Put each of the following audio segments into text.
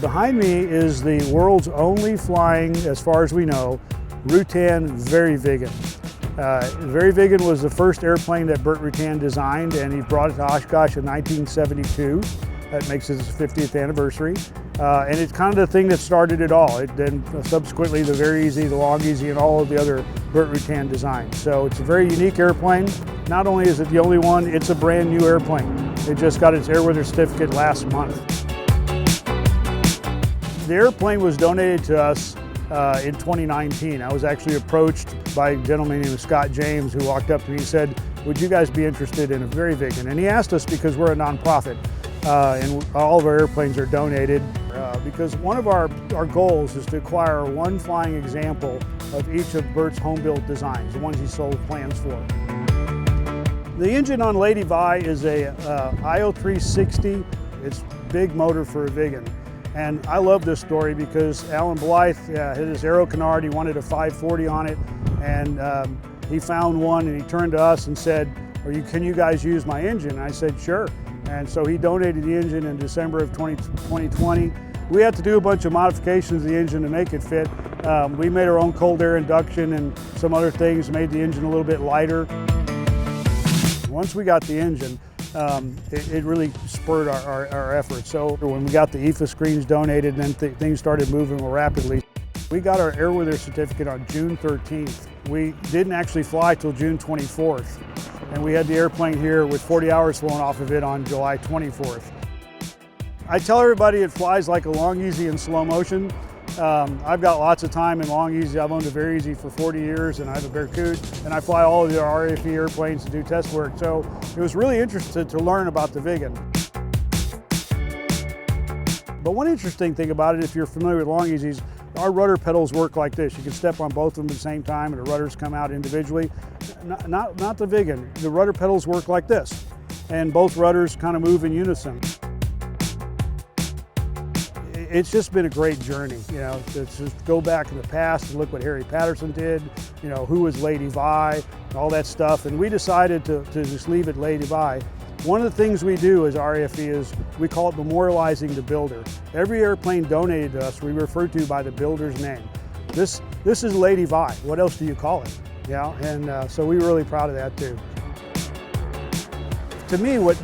Behind me is the world's only flying, as far as we know, Rutan VariViggen. VariViggen was the first airplane that Burt Rutan designed, and he brought it to Oshkosh in 1972. That makes it his 50th anniversary. And it's kind of the thing that started it all. Then subsequently the VariEasy, the LongEasy, and all of the other Burt Rutan designs. So it's a very unique airplane. Not only is it the only one, it's a brand new airplane. It just got its airworthiness certificate last month. The airplane was donated to us in 2019. I was actually approached by a gentleman named Scott James, who walked up to me and said, "Would you guys be interested in a VariViggen?" And he asked us because we're a nonprofit, and all of our airplanes are donated, because one of our goals is to acquire one flying example of each of Burt's home-built designs, the ones he sold plans for. The engine on Lady Vi is a IO360. It's big motor for a Viggen. And I love this story because Alan Blythe had his Aero Canard. He wanted a 540 on it, and he found one, and he turned to us and said, "Can you guys use my engine?" And I said, "Sure." And so he donated the engine in December of 2020. We had to do a bunch of modifications to the engine to make it fit. We made our own cold air induction and some other things, made the engine a little bit lighter. Once we got the engine, it really spurred our efforts. So when we got the EFA screens donated, then things started moving more rapidly. We got our airworthiness certificate on June 13th. We didn't actually fly till June 24th. And we had the airplane here with 40 hours flown off of it on July 24th. I tell everybody it flies like a LongEasy in slow motion. I've got lots of time in LongEasy. I've owned a VariEasy for 40 years, and I have a Berkut, and I fly all of the RAFE airplanes to do test work. So it was really interesting to learn about the Viggen. But one interesting thing about it, if you're familiar with LongEasys, our rudder pedals work like this. You can step on both of them at the same time, and the rudders come out individually. Not the Viggen. The rudder pedals work like this, and both rudders kind of move in unison. It's just been a great journey, to just go back in the past and look what Harry Patterson did, who was Lady Vi, all that stuff. And we decided to just leave it Lady Vi. One of the things we do as RAFE is we call it memorializing the builder. Every airplane donated to us, we refer to by the builder's name. This is Lady Vi. What else do you call it? And so we're really proud of that too. To me, what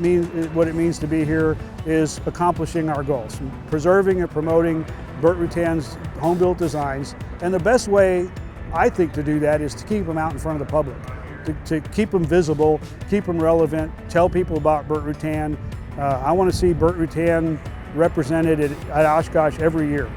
it means to be here is accomplishing our goals, preserving and promoting Burt Rutan's home-built designs. And the best way, I think, to do that is to keep them out in front of the public, to keep them visible, keep them relevant, tell people about Burt Rutan. I want to see Burt Rutan represented at Oshkosh every year.